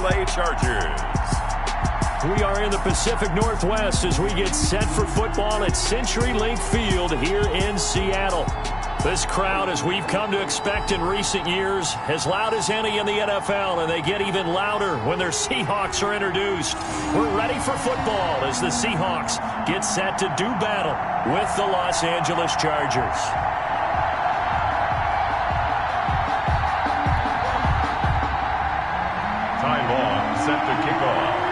LA Chargers. We are in the Pacific Northwest as we get set for football at CenturyLink Field here in Seattle. This crowd, as we've come to expect in recent years, as loud as any in the NFL, and they get even louder when their Seahawks are introduced. We're ready for football as the Seahawks get set to do battle with the Los Angeles Chargers. Time on, set to kick off.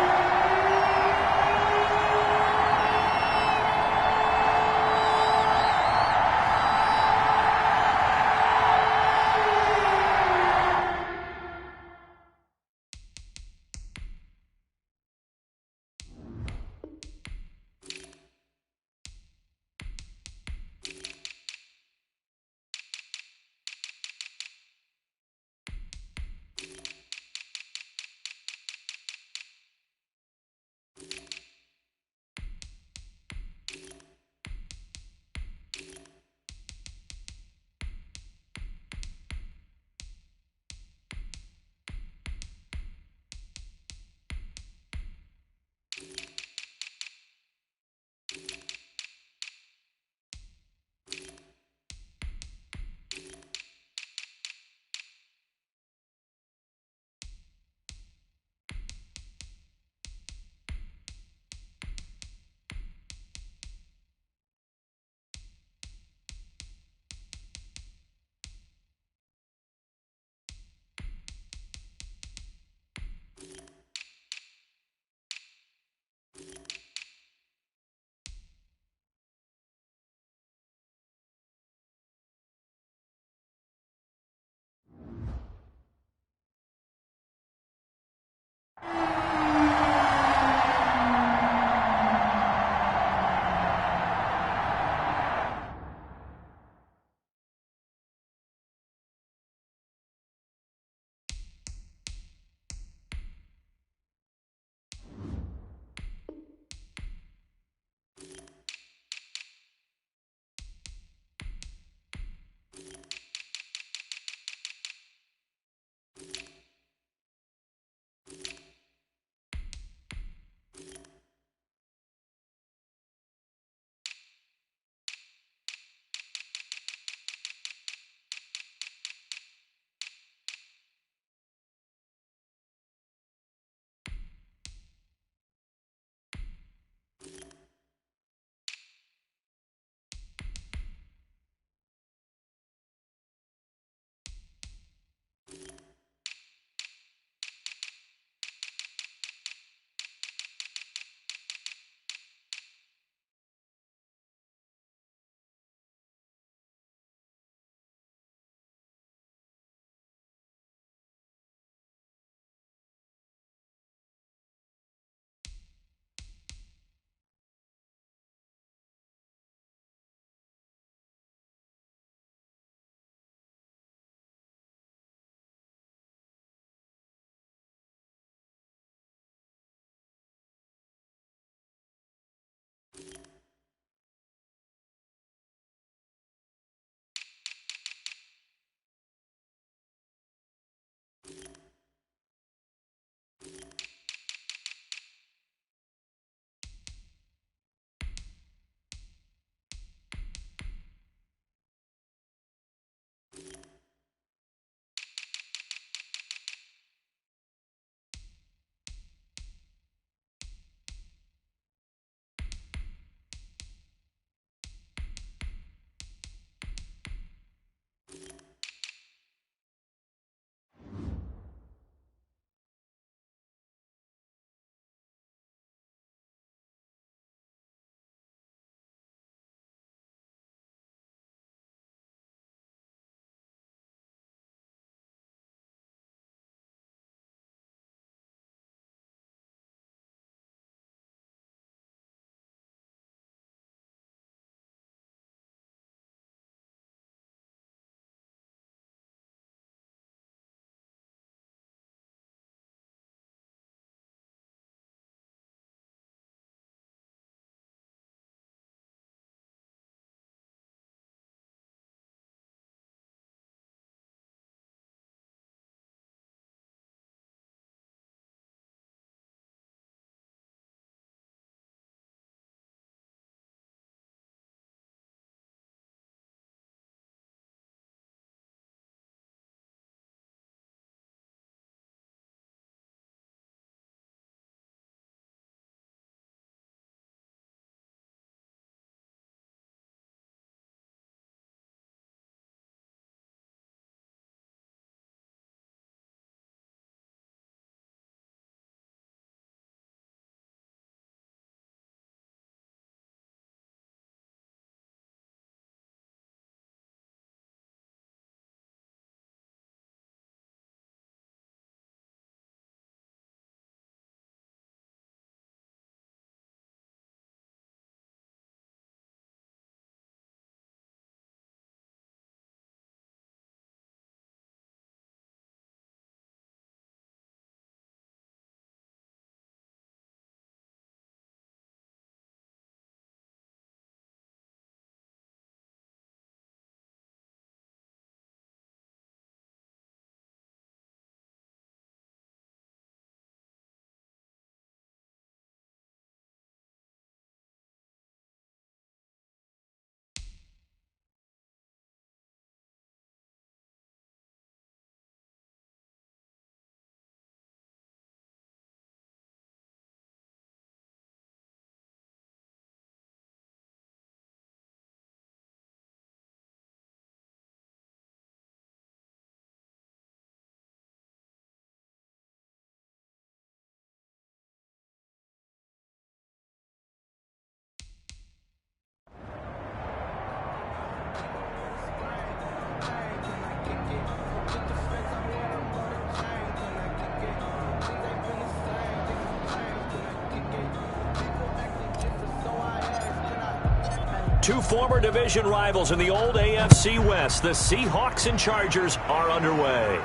two former division rivals in the old AFC West. The Seahawks and Chargers are underway.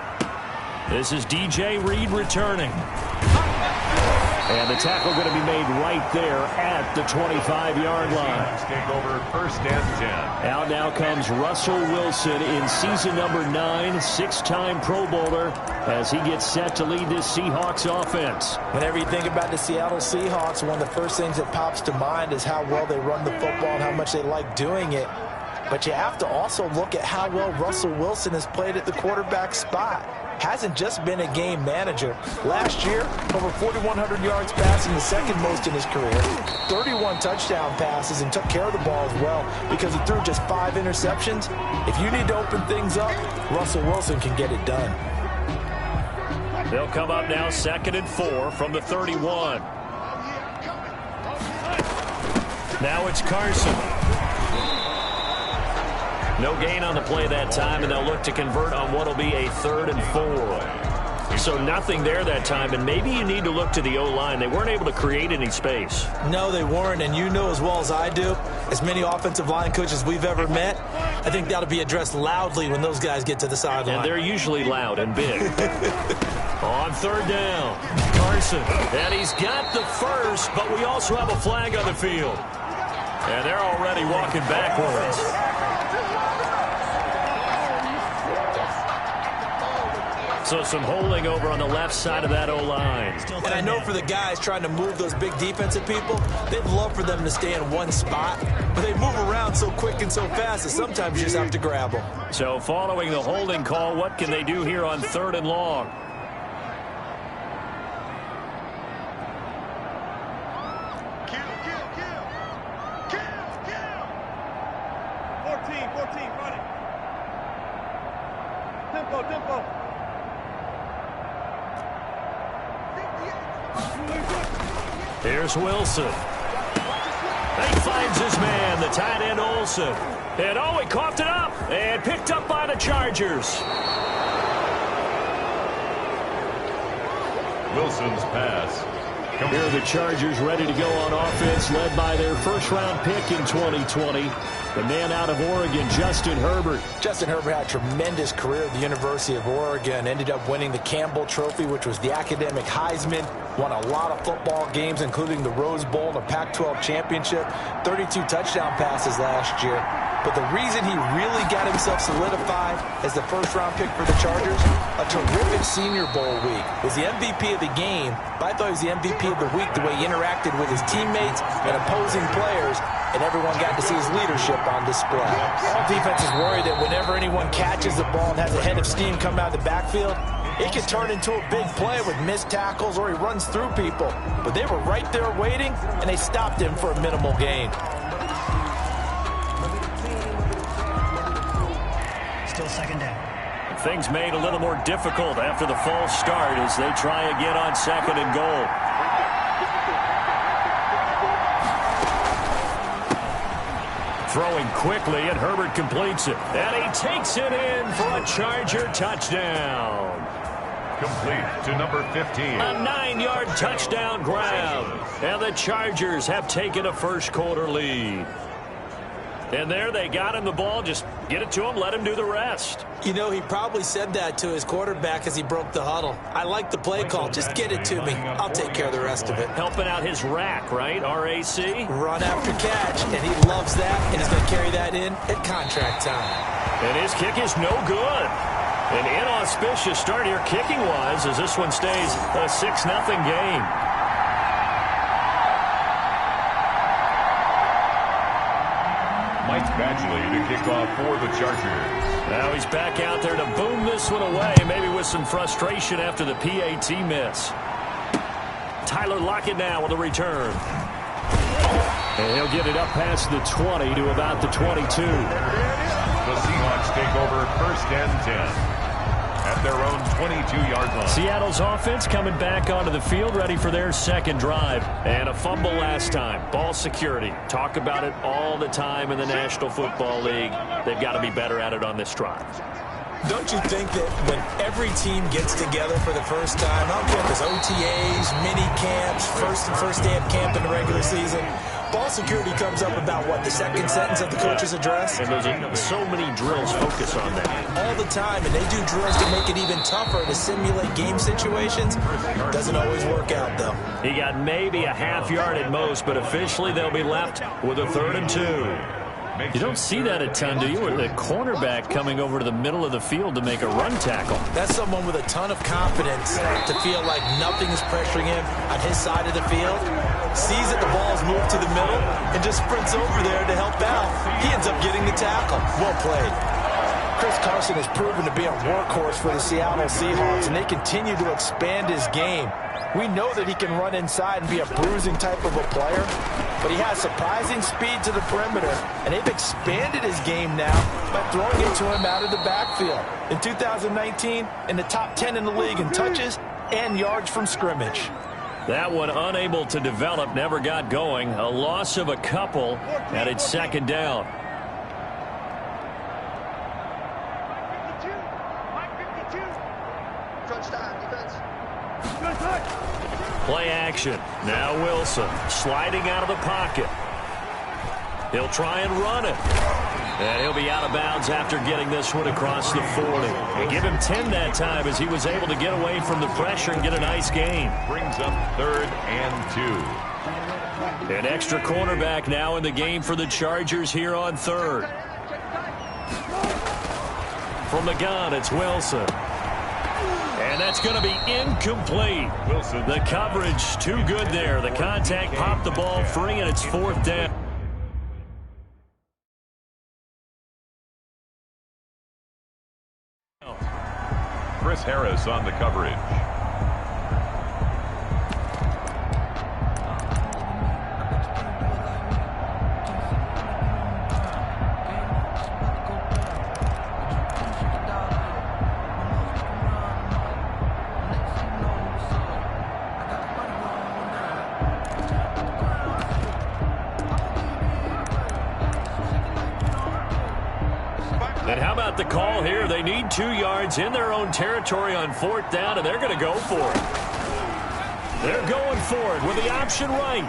This is DJ Reed returning. And the tackle going to be made right there at the 25-yard line. Take over first and 10. Out now comes Russell Wilson in season number 9, six-time Pro Bowler, as he gets set to lead this Seahawks offense. Whenever you think about the Seattle Seahawks, one of the first things that pops to mind is how well they run the football and how much they like doing it. But you have to also look at how well Russell Wilson has played at the quarterback spot. Hasn't just been a game manager. Last year, over 4,100 yards passing, the second most in his career. 31 touchdown passes and took care of the ball as well because he threw just 5 interceptions. If you need to open things up, Russell Wilson can get it done. They'll come up now 2nd and 4 from the 31. Now it's Carson. No gain on the play that time, and they'll look to convert on what will be a 3rd and 4. So nothing there that time, and maybe you need to look to the O-line. They weren't able to create any space. No, they weren't, and you know as well as I do, as many offensive line coaches we've ever met, I think that'll be addressed loudly when those guys get to the sideline. And they're usually loud and big. On 3rd down, Carson. And he's got the first, but we also have a flag on the field. And they're already walking backwards. So some holding over on the left side of that O-line. And I know for the guys trying to move those big defensive people, they'd love for them to stay in one spot. But they move around so quick and so fast that sometimes you just have to grab them. So following the holding call, what can they do here on 3rd and long? Here's Wilson. He finds his man, the tight end Olsen. And oh, he coughed it up and picked up by the Chargers. Wilson's pass. Here are the Chargers ready to go on offense, led by their first-round pick in 2020. The man out of Oregon, Justin Herbert. Justin Herbert had a tremendous career at the University of Oregon. Ended up winning the Campbell Trophy, which was the academic Heisman. Won a lot of football games, including the Rose Bowl and the Pac-12 championship. 32 touchdown passes last year. But the reason he really got himself solidified as the first-round pick for the Chargers, a terrific Senior Bowl week. Was the MVP of the game, but I thought he was the MVP of the week the way he interacted with his teammates and opposing players, and everyone got to see his leadership on display. All defenses worry that whenever anyone catches the ball and has a head of steam come out of the backfield, it can turn into a big play with missed tackles or he runs through people. But they were right there waiting, and they stopped him for a minimal gain. Still 2nd down. Things made a little more difficult after the false start as they try again on 2nd and goal. Throwing quickly, and Herbert completes it. And he takes it in for a Charger touchdown. Complete to number 15. A 9-yard touchdown grab. And the Chargers have taken a first-quarter lead. And there they got him the ball. Just get it to him, let him do the rest. You know, he probably said that to his quarterback as he broke the huddle. I like the play call. Just get it to me. I'll take care of the rest of it. Helping out his rack, right? RAC? Run after catch, and he loves that, and he's going to carry that in at contract time. And his kick is no good. An inauspicious start here kicking-wise as this one stays a 6-0 game. Mike Badgley to kick off for the Chargers. Now he's back out there to boom this one away, maybe with some frustration after the PAT miss. Tyler Lockett now with a return. And he'll get it up past the 20 to about the 22. The Seahawks take over first and 10. At their own 22-yard line. Seattle's offense coming back onto the field, ready for their second drive. And a fumble last time. Ball security. Talk about it all the time in the National Football League. They've got to be better at it on this drive. Don't you think that when every team gets together for the first time, I don't care if it's OTAs, mini camps, first day of camp in the regular season, Ball security comes up about, what, the second sentence of the coach's address? And there's so many drills focus on that. All the time, and they do drills to make it even tougher to simulate game situations. Doesn't always work out, though. He got maybe a half yard at most, but officially they'll be left with a 3rd and 2. You don't see that a ton, do you? With the cornerback coming over to the middle of the field to make a run tackle. That's someone with a ton of confidence to feel like nothing is pressuring him on his side of the field. Sees that the ball's moved to the middle and just sprints over there to help out. He ends up getting the tackle. Well played. Chris Carson has proven to be a workhorse for the Seattle Seahawks, and they continue to expand his game. We know that he can run inside and be a bruising type of a player, but he has surprising speed to the perimeter, and they've expanded his game now by throwing it to him out of the backfield. In 2019, in the top 10 in the league in touches and yards from scrimmage. That one unable to develop, never got going. A loss of a couple, and it's 2nd down. Play action. Now Wilson sliding out of the pocket. He'll try and run it. And he'll be out of bounds after getting this one across the 40. They give him 10 that time as he was able to get away from the pressure and get a nice gain. Brings up 3rd and 2. An extra cornerback now in the game for the Chargers here on 3rd. From the gun, it's Wilson. And that's going to be incomplete. Wilson. The coverage too good there. The contact popped the ball free, and it's 4th down. Chris Harris on the coverage. And how about the call here? They need 2 yards in their own territory on 4th down, and they're going to go for it. They're going for it with the option right.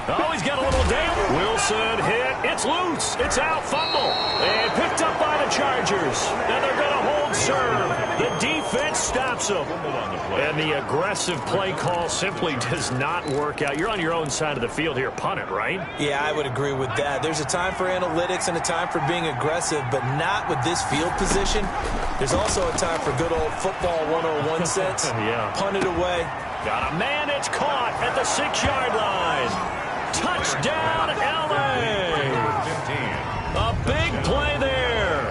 Oh, he's got a little damage. Wilson hit. It's loose. It's out. Fumble. And picked up by the Chargers. And they're going to hold serve. The defense stops them. And the aggressive play call simply does not work out. You're on your own side of the field here. Punt it, right? Yeah, I would agree with that. There's a time for analytics and a time for being aggressive, but not with this field position. There's also a time for good old football 101 sense. Yeah. Punt it away. Got a man. It's caught at the 6-yard line. Touchdown, L.A. A big play there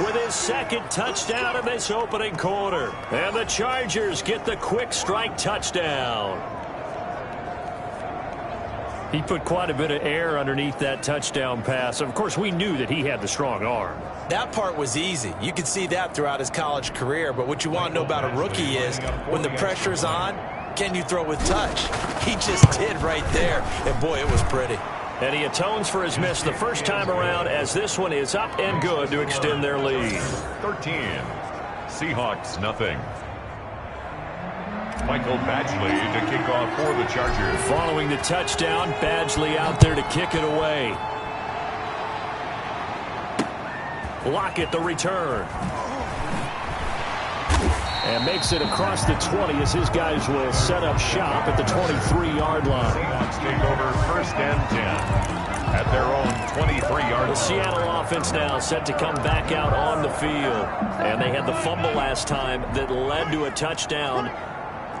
with his 2nd touchdown in this opening quarter. And the Chargers get the quick strike touchdown. He put quite a bit of air underneath that touchdown pass. Of course, we knew that he had the strong arm. That part was easy. You could see that throughout his college career. But what you want to know about a rookie is when the pressure's on, can you throw with touch? He just did right there. And, boy, it was pretty. And he atones for his miss the first time around as this one is up and good to extend their lead. 13. Seahawks, nothing. Michael Badgley to kick off for the Chargers. Following the touchdown, Badgley out there to kick it away. Lockett the return. And makes it across the 20 as his guys will set up shop at the 23-yard line. Seahawks take over 1st and 10 at their own 23-yard line. The Seattle offense now set to come back out on the field. And they had the fumble last time that led to a touchdown.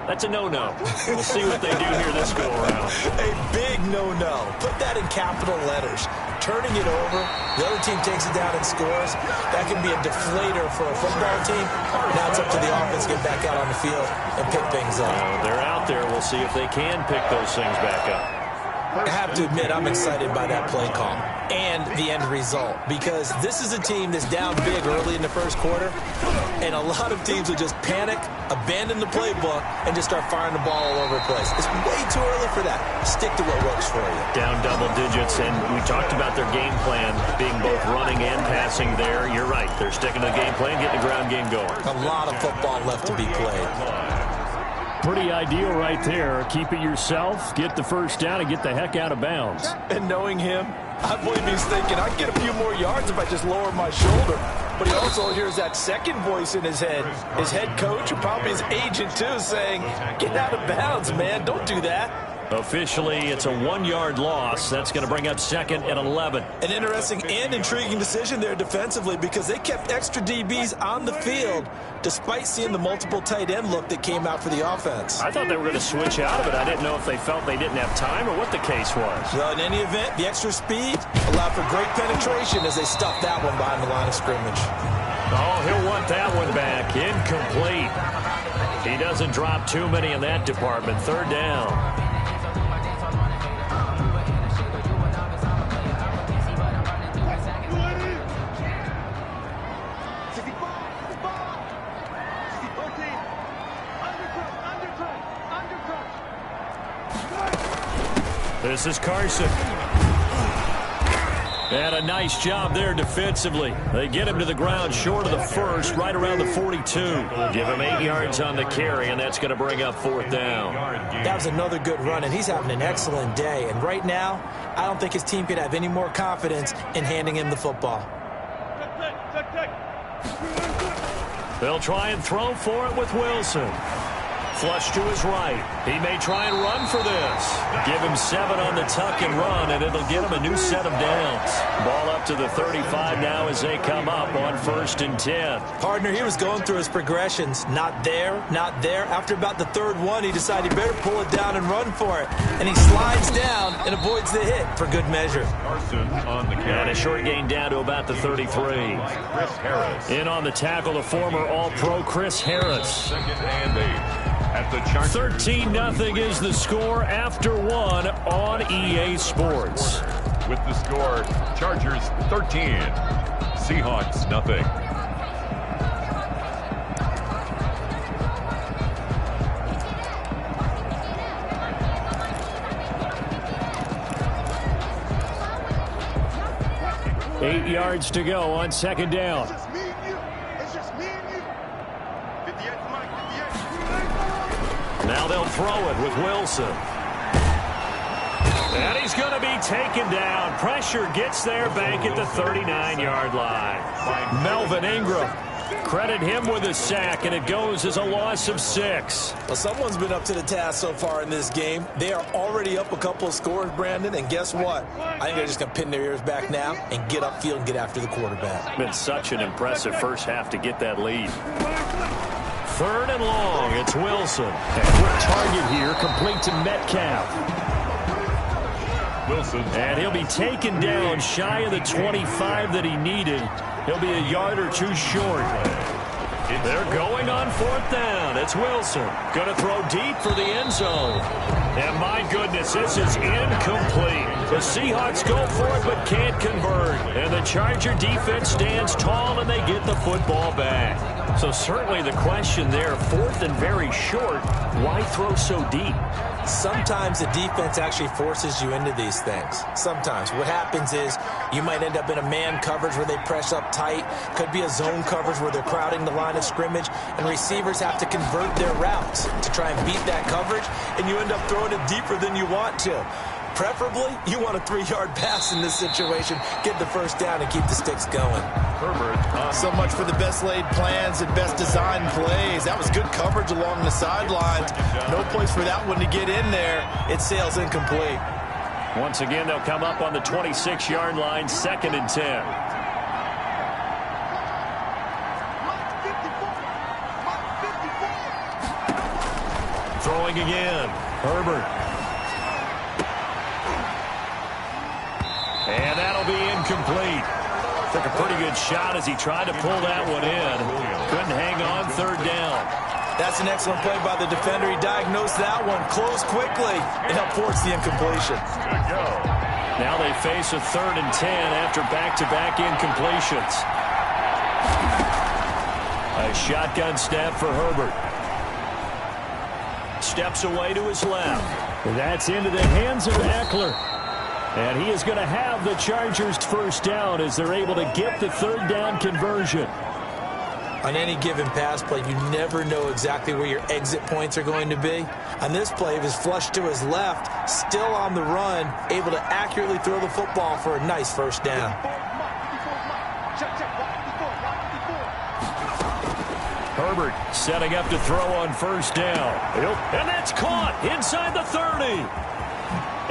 That's a no-no. We'll see what they do here this go-around. A big no-no. Put that in capital letters. Turning it over, the other team takes it down and scores. That can be a deflator for a football team. Now it's up to the offense to get back out on the field and pick things up. They're out there. We'll see if they can pick those things back up. I have to admit, I'm excited by that play call and the end result, because this is a team that's down big early in the first quarter, and a lot of teams will just panic, abandon the playbook, and just start firing the ball all over the place. It's way too early for that. Stick to what works for you. Down double digits, and we talked about their game plan being both running and passing there. You're right. They're sticking to the game plan, getting the ground game going. A lot of football left to be played. Pretty ideal right there. Keep it yourself, get the first down, and get the heck out of bounds. And knowing him, I believe he's thinking, I can get a few more yards if I just lower my shoulder. But he also hears that second voice in his head. His head coach, and probably his agent too, saying, get out of bounds, man. Don't do that. Officially, it's a 1-yard loss. That's going to bring up 2nd and 11. An interesting and intriguing decision there defensively because they kept extra DBs on the field despite seeing the multiple tight end look that came out for the offense. I thought they were going to switch out of it. I didn't know if they felt they didn't have time or what the case was. Well, in any event, the extra speed allowed for great penetration as they stuffed that one behind the line of scrimmage. Oh, he'll want that one back. Incomplete. He doesn't drop too many in that department. 3rd down. This is Carson. And a nice job there defensively. They get him to the ground short of the first, right around the 42. Give him 8 yards on the carry, and that's going to bring up 4th down. That was another good run, and he's having an excellent day. And right now, I don't think his team could have any more confidence in handing him the football. They'll try and throw for it with Wilson. Flush to his right. He may try and run for this. Give him 7 on the tuck and run, and it'll get him a new set of downs. Ball up to the 35 now as they come up on 1st and 10. Partner, he was going through his progressions. Not there, not there. After about the 3rd one, he decided he better pull it down and run for it. And he slides down and avoids the hit for good measure. Carson on the carry. And a short gain down to about the 33. Chris Harris. In on the tackle, the former All-Pro Chris Harris. 2nd and 8. At the Chargers. 13-0 is the score after 1 on EA Sports. With the score, Chargers 13, Seahawks nothing. Eight yards to go on 2nd down. Now they'll throw it with Wilson. And he's going to be taken down. Pressure gets there back at the 39-yard line. Melvin Ingram. Credit him with a sack, and it goes as a loss of 6. Well, someone's been up to the task so far in this game. They are already up a couple of scores, Brandon, and guess what? I think they're just going to pin their ears back now and get upfield and get after the quarterback. Been such an impressive first half to get that lead. 3rd and long, it's Wilson. And quick target here, complete to Metcalf. Wilson. And he'll be taken down shy of the 25 that he needed. He'll be a yard or 2 short. They're going on 4th down. It's Wilson. Going to throw deep for the end zone. And my goodness, this is incomplete. The Seahawks go for it but can't convert. And the Charger defense stands tall and they get the football back. So certainly the question there, 4th and very short, why throw so deep? Sometimes the defense actually forces you into these things. Sometimes. What happens is you might end up in a man coverage where they press up tight. Could be a zone coverage where they're crowding the line of scrimmage, and receivers have to convert their routes to try and beat that coverage, and you end up throwing it deeper than you want to. Preferably, you want a 3-yard pass in this situation. Get the first down and keep the sticks going. Herbert. So much for the best laid plans and best designed plays. That was good coverage along the sidelines. No place for that one to get in there. It sails incomplete. Once again, they'll come up on the 26-yard line, 2nd and 10. Throwing again. Herbert. And that'll be incomplete. Took a pretty good shot as he tried to pull that one in. Couldn't hang on 3rd down. That's an excellent play by the defender. He diagnosed that one, closed quickly, and helped force the incompletion. Good go. Now they face a 3rd and 10 after back-to-back incompletions. A shotgun snap for Herbert. Steps away to his left. That's into the hands of Eckler. And he is going to have the Chargers' first down as they're able to get the 3rd down conversion. On any given pass play, you never know exactly where your exit points are going to be. On this play, he was flushed to his left, still on the run, able to accurately throw the football for a nice first down. Herbert setting up to throw on first down. And that's caught inside the 30.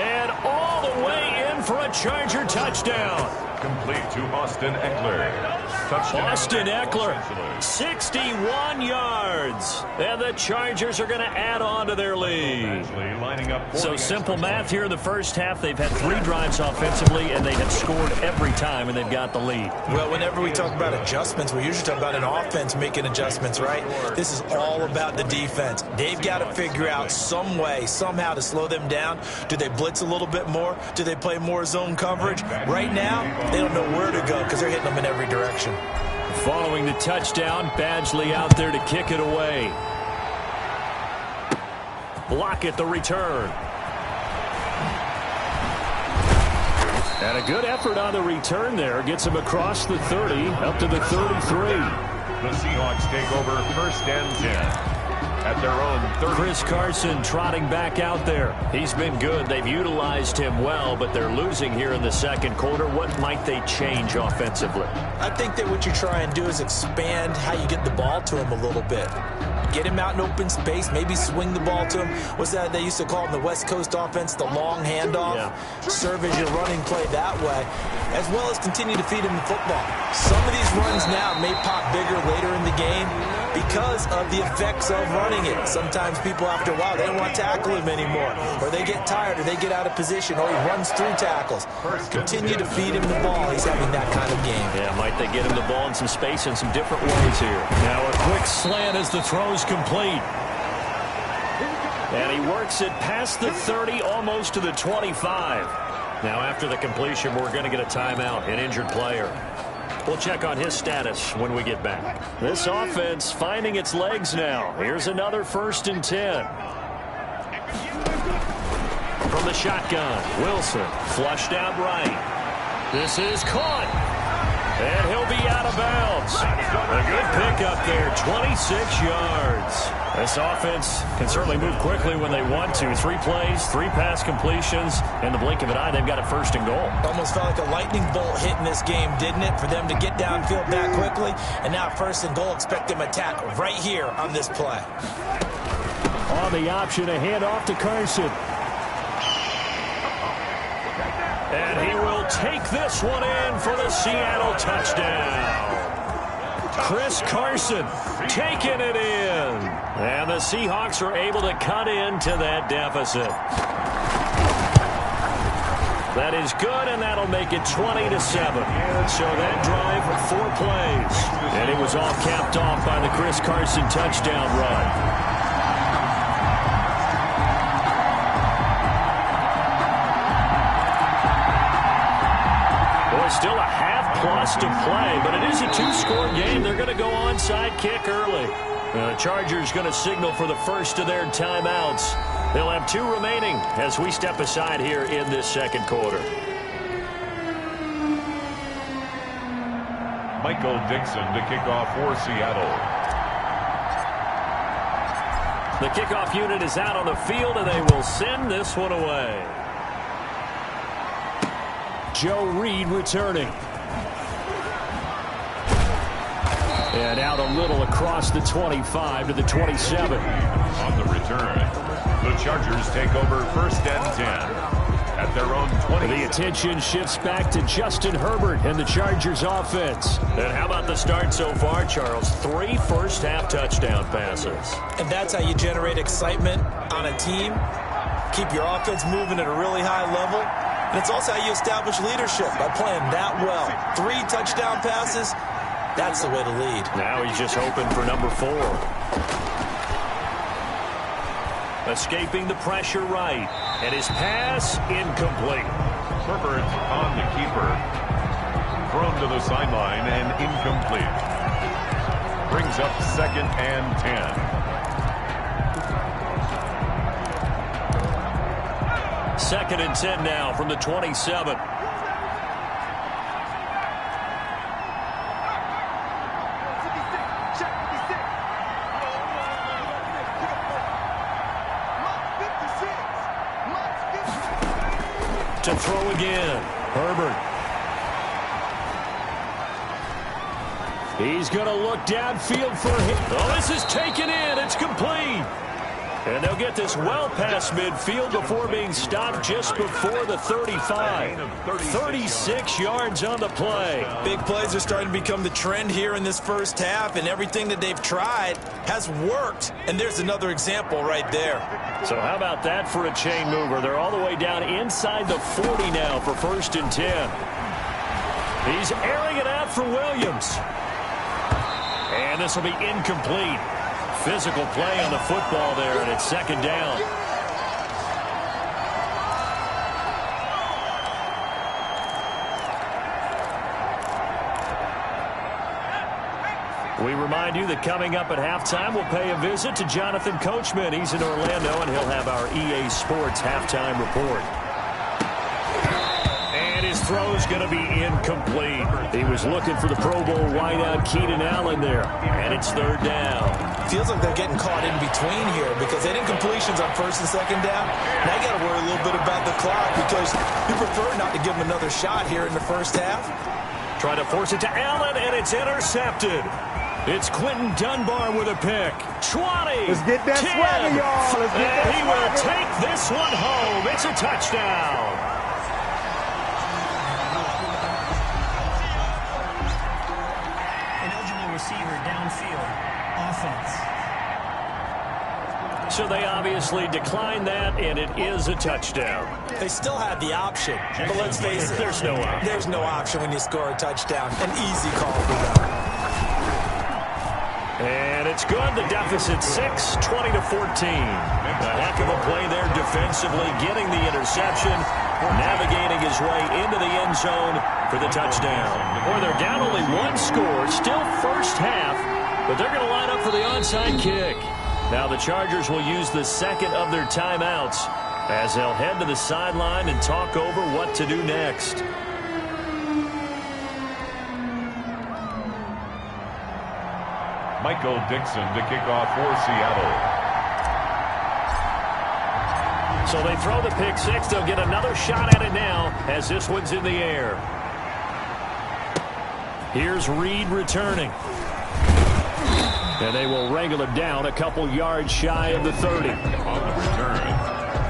And all the way in for a Charger touchdown. Complete to Austin Eckler. Touchdown. Austin Eckler, 61 yards. And the Chargers are going to add on to their lead. So simple math here in the first half. They've had 3 drives offensively, and they have scored every time, and they've got the lead. Well, whenever we talk about adjustments, we usually talk about an offense making adjustments, right? This is all about the defense. They've got to figure out some way, somehow to slow them down. Do they blitz a little bit more? Do they play more zone coverage? Right now, they don't know where to go because they're hitting them in every direction. Following the touchdown, Badgley out there to kick it away. Block the return. And a good effort on the return there. Gets him across the 30, up to the 33. The Seahawks take over first and 10. At their own 30. Chris Carson trotting back out there. He's been good. They've utilized him well, but they're losing here in the second quarter. What might they change offensively? I think that what you try and do is expand how you get the ball to him a little bit. Get him out in open space, maybe swing the ball to him. What's that they used to call in the West Coast offense, the long handoff? Yeah. Serve as your running play that way, as well as continue to feed him the football. Some of these runs now may pop bigger later in the game because of the effects of running it. Sometimes people, after a while, they don't want to tackle him anymore, or they get tired, or they get out of position, or he runs through tackles. Continue to feed him the ball. He's having that kind of game. Yeah, might they get him the ball in some space in some different ways here. Now a quick slant as the throw's complete. And he works it past the 30, almost to the 25. Now after the completion, we're going to get a timeout, an injured player. We'll check on his status when we get back. This offense finding its legs now. Here's another 1st and 10. From the shotgun, Wilson flushed out right. This is caught. And he'll be out of bounds. A good pickup there, 26 yards. This offense can certainly move quickly when they want to. 3 plays, 3 pass completions. In the blink of an eye, they've got a 1st and goal. Almost felt like a lightning bolt hit in this game, didn't it? For them to get downfield that quickly. And now 1st and goal, expect them to attack right here on this play. On the option, a handoff to Carson. And he will take this one in for the Seattle touchdown. Chris Carson taking it in. And the Seahawks are able to cut into that deficit. That is good, and that'll make it 20-7. So that drive, 4 plays. And it was all capped off by the Chris Carson touchdown run. Still a half-plus to play, but it is a 2-score game. They're going to go onside kick early. The Chargers going to signal for the first of their timeouts. They'll have 2 remaining as we step aside here in this second quarter. Michael Dixon to kick off for Seattle. The kickoff unit is out on the field, and they will send this one away. Joe Reed returning. And out a little across the 25 to the 27. On the return, the Chargers take over 1st and 10 at their own 20. The attention shifts back to Justin Herbert and the Chargers offense. And how about the start so far, Charles? 3 first-half touchdown passes. And that's how you generate excitement on a team. Keep your offense moving at a really high level. And it's also how you establish leadership, by playing that well. 3 touchdown passes, that's the way to lead. Now he's just hoping for number 4. Escaping the pressure right. And his pass incomplete. Herbert on the keeper. Thrown to the sideline and incomplete. Brings up 2nd and 10. 2nd and 10 now from the 27. to throw again. Herbert. He's going to look downfield for him. Oh, this is taken in. It's complete. And they'll get this well past midfield before being stopped just before the 35. 36 yards on the play. Big plays are starting to become the trend here in this first half, and everything that they've tried has worked. And there's another example right there. So how about that for a chain mover? They're all the way down inside the 40 now for 1st and 10. He's airing it out for Williams. And this will be incomplete. Physical play on the football there, and it's 2nd down. We remind you that coming up at halftime, we'll pay a visit to Jonathan Coachman. He's in Orlando, and he'll have our EA Sports halftime report. And his throw's going to be incomplete. He was looking for the Pro Bowl wideout Keenan Allen there, and it's 3rd down. Feels like they're getting caught in between here because they had incompletions on 1st and 2nd down. Now you got to worry a little bit about the clock because you prefer not to give them another shot here in the first half. Trying to force it to Allen, and it's intercepted. It's Quentin Dunbar with a pick. 20. Let's get that 10, swagger, y'all. Let's get that he swagger. will take this one home. It's a touchdown. An eligible receiver downfield. Offense. So they obviously declined that, and it is a touchdown. They still have the option, but let's face it. There's no option. There's no option when you score a touchdown. An easy call for them. And it's good. The deficit 6, 20-14. A heck of a play there defensively, getting the interception, navigating his way into the end zone for the touchdown. Boy, they're down only 1 score, still first half, but they're going to line up for the onside kick. Now the Chargers will use the 2nd of their timeouts as they'll head to the sideline and talk over what to do next. Michael Dixon to kick off for Seattle. So they throw the pick 6. They'll get another shot at it now as this one's in the air. Here's Reed returning. And they will wrangle him down a couple yards shy of the 30. On the return,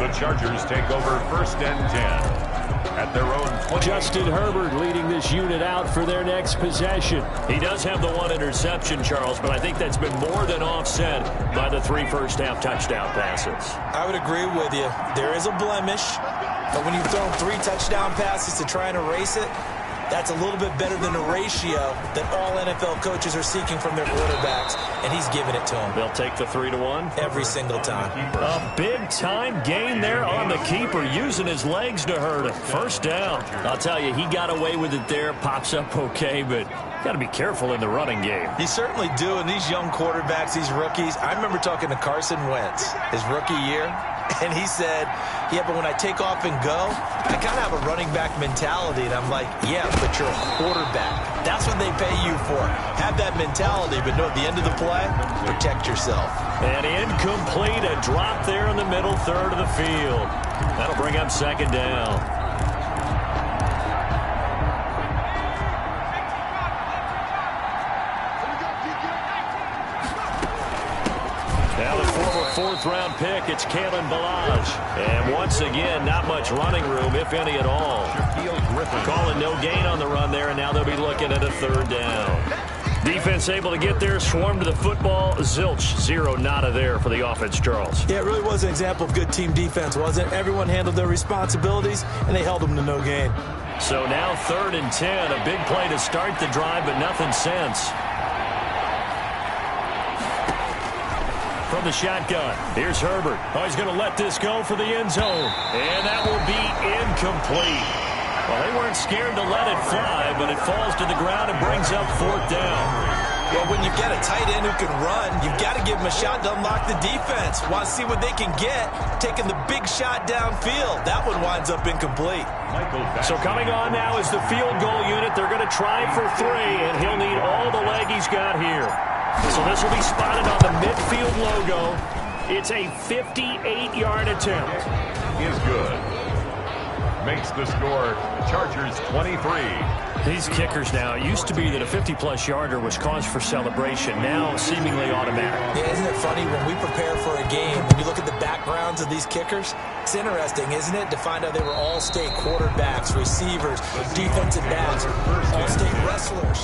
the Chargers take over 1st and 10. At their own 20. Justin Herbert leading this unit out for their next possession. He does have the 1 interception, Charles, but I think that's been more than offset by the 3 first-half touchdown passes. I would agree with you. There is a blemish, but when you've thrown 3 touchdown passes to try and erase it, that's a little bit better than the ratio that all NFL coaches are seeking from their quarterbacks, and he's giving it to them. They'll take the 3-1. Every single time. A big-time gain there on the keeper, using his legs to hurt him. 1st down. I'll tell you, he got away with it there. Pops up okay, but got to be careful in the running game. You certainly do, and these young quarterbacks, these rookies. I remember talking to Carson Wentz his rookie year, and he said, yeah, but when I take off and go, I kind of have a running back mentality. And I'm like, yeah, but you're a quarterback. That's what they pay you for. Have that mentality, but no, at the end of the play, protect yourself. And incomplete, a drop there in the middle 3rd of the field. That'll bring up 2nd down. Now the former 4th-round pick, it's Kalen Ballage. And once again, not much running room, if any at all. Calling no gain on the run there, and now they'll be looking at a 3rd down. Defense able to get there, swarm to the football. Zilch, 0, nada there for the offense, Charles. Yeah, it really was an example of good team defense, wasn't it? Everyone handled their responsibilities, and they held them to no gain. So now 3rd and 10, a big play to start the drive, but nothing since. From the shotgun, here's Herbert. Oh, he's going to let this go for the end zone. And that will be incomplete. Well, they weren't scared to let it fly, but it falls to the ground and brings up 4th down. Well, when you get a tight end who can run, you've got to give him a shot to unlock the defense. Want to see what they can get, taking the big shot downfield. That one winds up incomplete. So coming on now is the field goal unit. They're going to try for 3, and he'll need all the leg he's got here. So this will be spotted on the midfield logo. It's a 58-yard attempt. Is good. makes the score Chargers 23. These kickers now, it used to be that a 50-plus yarder was cause for celebration, now seemingly automatic. Yeah, isn't it funny when we prepare for a game and you look at the backgrounds of these kickers? It's interesting, isn't it, to find out they were all-state quarterbacks, receivers, defensive backs, all-state wrestlers.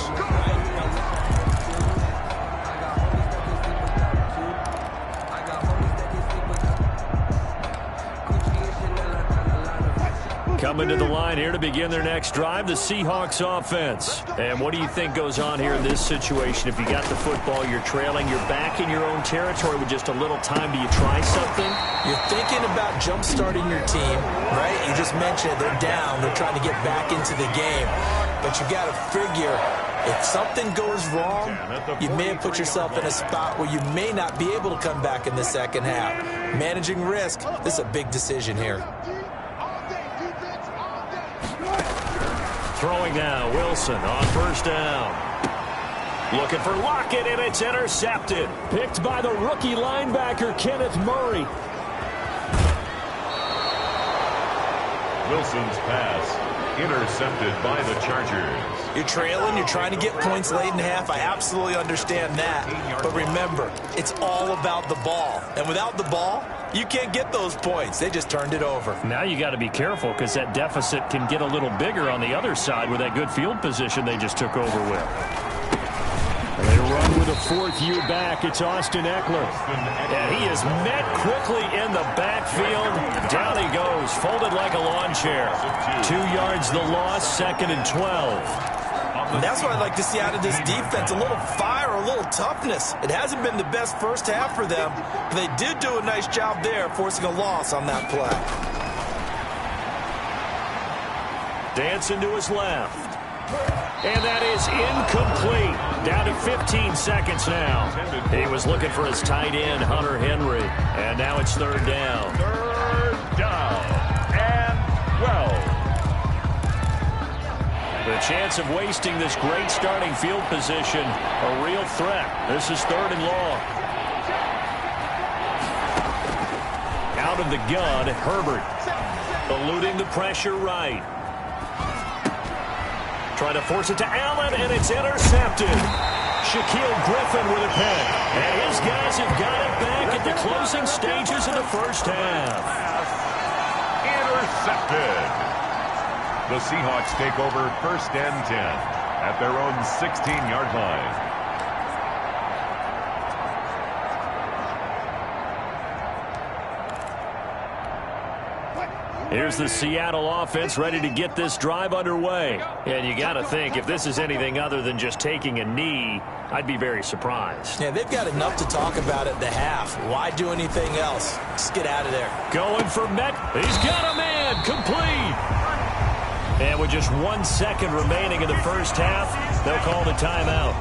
Coming to the line here to begin their next drive, the Seahawks offense. And what do you think goes on here in this situation? If you got the football, you're trailing, you're back in your own territory with just a little time. Do you try something? You're thinking about jump-starting your team, right? You just mentioned it. They're down. They're trying to get back into the game. But you got to figure, if something goes wrong, you may have put yourself in a spot where you may not be able to come back in the second half. Managing risk, this is a big decision here. Throwing now, Wilson on first down. Looking for Lockett, and it's intercepted. Picked by the rookie linebacker, Kenneth Murray. Wilson's pass intercepted by the Chargers. You're trailing, you're trying to get points late in half. I absolutely understand that. But remember, it's all about the ball. And without the ball, you can't get those points. They just turned it over. Now you got to be careful because that deficit can get a little bigger on the other side with that good field position they just took over with. And they run with a fourth U back. It's Austin Eckler. And he is met quickly in the backfield. Down he goes, folded like a lawn chair. 2 yards the loss, 2nd and 12. And that's what I'd like to see out of this defense, a little fire, a little toughness. It hasn't been the best first half for them, but they did do a nice job there, forcing a loss on that play. Dancing to his left. And that is incomplete. Down to 15 seconds now. He was looking for his tight end, Hunter Henry. And now it's 3rd down. 3rd down and 12. The chance of wasting this great starting field position, a real threat. This is 3rd and long. Out of the gun, Herbert. Eluding the pressure right. Trying to force it to Allen, and it's intercepted. Shaquille Griffin with a pick. And his guys have got it back at the closing stages of the first half. Intercepted. The Seahawks take over 1st and 10 at their own 16-yard line. Here's the Seattle offense ready to get this drive underway. And you got to think, if this is anything other than just taking a knee, I'd be very surprised. Yeah, they've got enough to talk about at the half. Why do anything else? Just get out of there. Going for Met. He's got a man. Complete. And with just 1 second remaining in the first half, they'll call the timeout.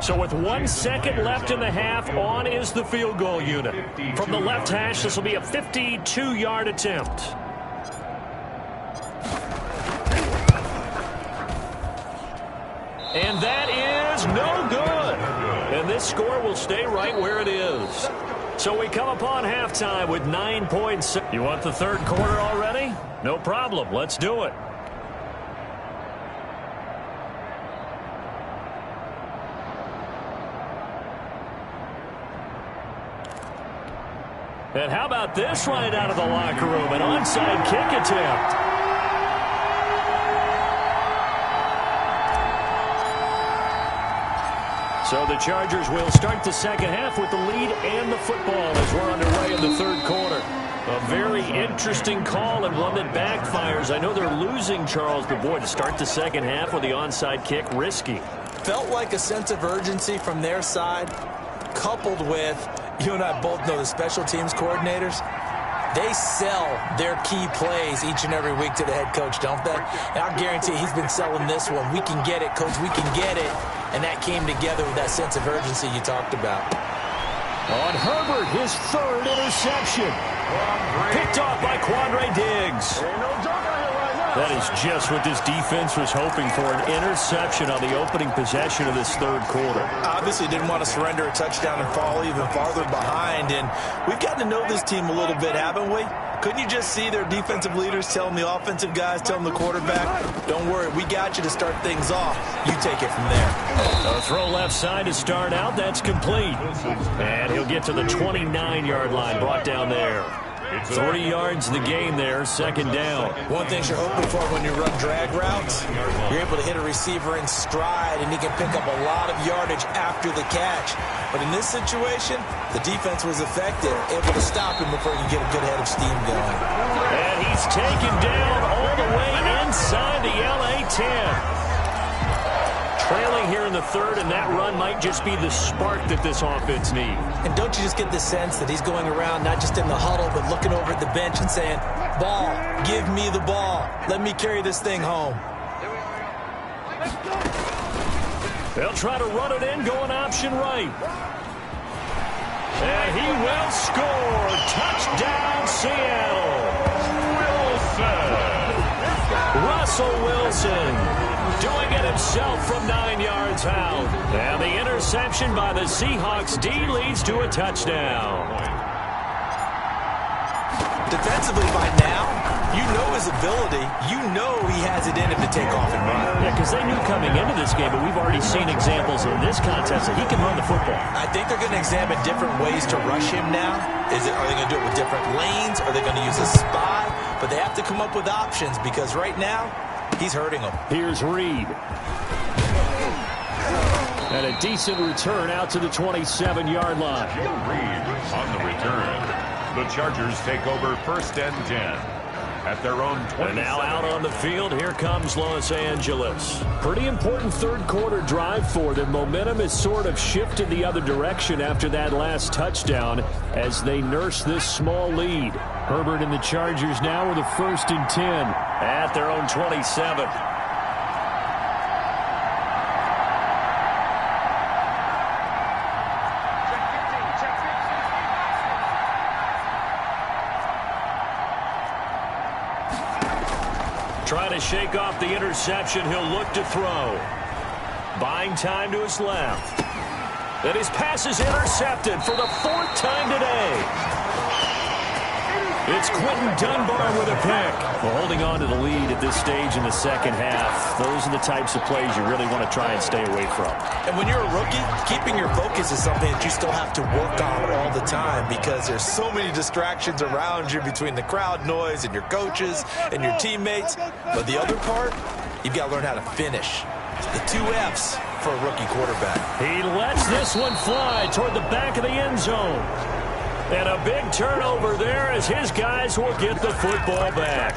So with 1 second left in the half, on is the field goal unit. From the left hash, this will be a 52-yard attempt. And that is no good. And this score will stay right where it is. So we come upon halftime with 9 points. You want the 3rd quarter already? No problem. Let's do it. And how about this right out of the locker room? An onside kick attempt. So the Chargers will start the second half with the lead and the football as we're underway in the 3rd quarter. A very interesting call and one that backfires. I know they're losing, Charles, but boy, to start the second half with the onside kick, risky. Felt like a sense of urgency from their side, coupled with, you and I both know the special teams coordinators, they sell their key plays each and every week to the head coach, don't they? And I guarantee he's been selling this one. We can get it, coach, we can get it. And that came together with that sense of urgency you talked about. On Herbert, his 3rd interception. Picked off by Quandre Diggs. Ain't no joke out here right now. That is just what this defense was hoping for, an interception on the opening possession of this third quarter. Obviously didn't want to surrender a touchdown and fall even farther behind, and we've gotten to know this team a little bit, haven't we? Couldn't you just see their defensive leaders telling the offensive guys, telling the quarterback, don't worry, we got you to start things off. You take it from there. A throw left side to start out. That's complete. And he'll get to the 29-yard line, brought down there. 3 yards in the game there, second down. One thing you're hoping for when you run drag routes, you're able to hit a receiver in stride, and he can pick up a lot of yardage after the catch. But in this situation, the defense was effective, able to stop him before he can get a good head of steam going. And he's taken down all the way inside the LA 10. Trailing here in the third, and that run might just be the spark that this offense needs. And don't you just get the sense that he's going around not just in the huddle, but looking over at the bench and saying, ball, give me the ball. Let me carry this thing home. They'll try to run it in, going option right. And he will score. Touchdown, Seattle. Russell Wilson doing it himself from 9 yards out. And the interception by the Seahawks D leads to a touchdown. Defensively by now, you know his ability. You know he has it in him to take off and run. Yeah, because they knew coming into this game, but we've already seen examples in this contest that he can run the football. I think they're going to examine different ways to rush him now. Are they going to do it with different lanes? Are they going to use a spy? But they have to come up with options because right now, he's hurting them. Here's Reed. And a decent return out to the 27-yard line. Reed on the return. The Chargers take over first and 10 at their own 20. And now out on the field, here comes Los Angeles. Pretty important third quarter drive for them. Momentum has sort of shifted the other direction after that last touchdown as they nurse this small lead. Herbert and the Chargers now with a first and 10 at their own 27. Trying to shake off the interception. He'll look to throw. Buying time to his left. And his pass is intercepted for the 4th time today. It's Quentin Dunbar with a pick. Well, holding on to the lead at this stage in the second half, those are the types of plays you really want to try and stay away from. And when you're a rookie, keeping your focus is something that you still have to work on all the time because there's so many distractions around you between the crowd noise and your coaches and your teammates. But the other part, you've got to learn how to finish. The 2 F's for a rookie quarterback. He lets this one fly toward the back of the end zone. And a big turnover there as his guys will get the football back.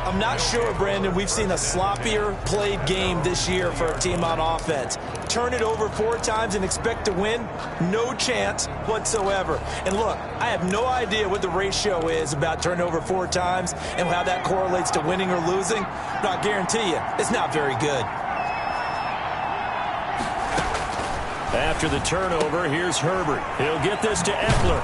I'm not sure, Brandon, we've seen a sloppier played game this year for a team on offense. Turn it over 4 times and expect to win? No chance whatsoever. And look, I have no idea what the ratio is about turnover 4 times and how that correlates to winning or losing. But I guarantee you, it's not very good. After the turnover, here's Herbert. He'll get this to Eckler.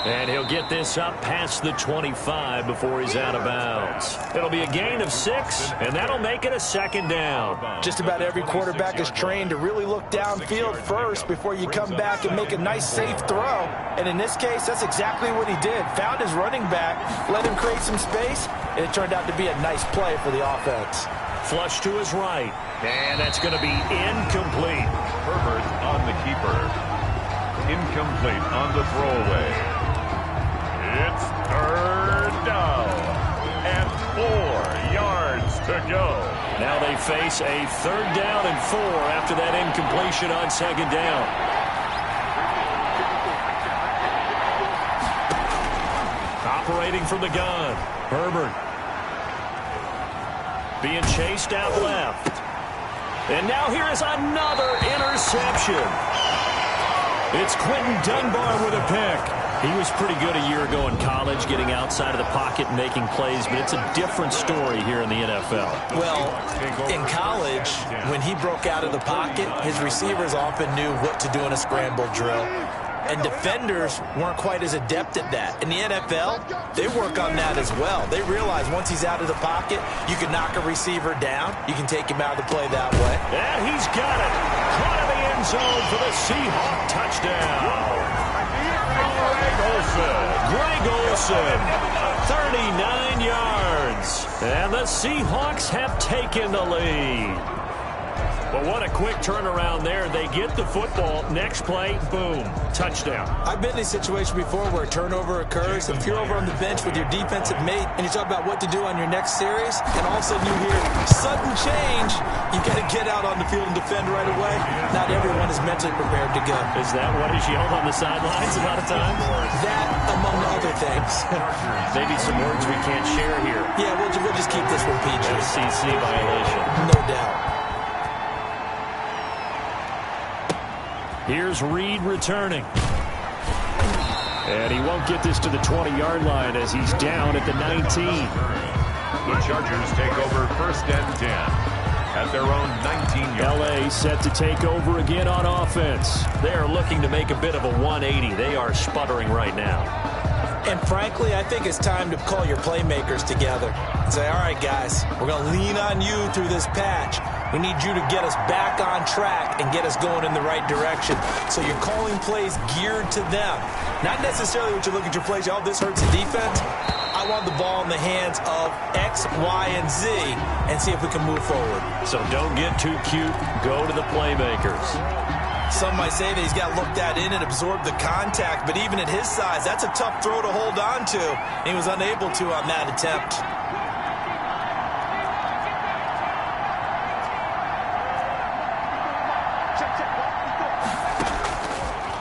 And he'll get this up past the 25 before he's out of bounds. It'll be a gain of 6, and that'll make it a second down. Just about every quarterback is trained to really look downfield first before you come back and make a nice, safe throw. And in this case, that's exactly what he did. Found his running back, let him create some space, and it turned out to be a nice play for the offense. Flush to his right, and that's going to be incomplete. Herbert on the keeper. Incomplete on the throwaway. It's third down and 4 yards to go. Now they face a 3rd down and 4 after that incompletion on 2nd down. Operating from the gun, Herbert. Being chased out left. And now here is another interception. It's Quentin Dunbar with a pick. He was pretty good a year ago in college, getting outside of the pocket and making plays, but it's a different story here in the NFL. Well, in college, when he broke out of the pocket, his receivers often knew what to do in a scramble drill. and defenders weren't quite as adept at that. In the NFL, they work on that as well. They realize once he's out of the pocket, you can knock a receiver down. You can take him out of the play that way. And he's got it. Caught in the end zone for the Seahawk touchdown. Greg Olsen, 39 yards. And the Seahawks have taken the lead. But what a quick turnaround there. They get the football. Next play, boom, touchdown. I've been in a situation before where a turnover occurs. If you're over on the bench with your defensive mate and you talk about what to do on your next series, and all of a sudden you hear sudden change, you got to get out on the field and defend right away. Not everyone is mentally prepared to go. Is that what is yelled on the sidelines a lot of times? That, among other things. Maybe some words we can't share here. Yeah, we'll just keep this one PG. FCC violation. No doubt. Here's Reed returning. And he won't get this to the 20-yard line as he's down at the 19. The Chargers take over 1st and 10 at their own 19-yard line. LA set to take over again on offense. They are looking to make a bit of a 180. They are sputtering right now. And frankly, I think it's time to call your playmakers together and say, all right, guys, we're going to lean on you through this patch. We need you to get us back on track and get us going in the right direction. So you're calling plays geared to them. Not necessarily what you look at your plays, oh, this hurts the defense. I want the ball in the hands of X, Y, and Z and see if we can move forward. So don't get too cute. Go to the playmakers. Some might say that he's got looked at in and absorbed the contact, but even at his size, that's a tough throw to hold on to. And he was unable to on that attempt.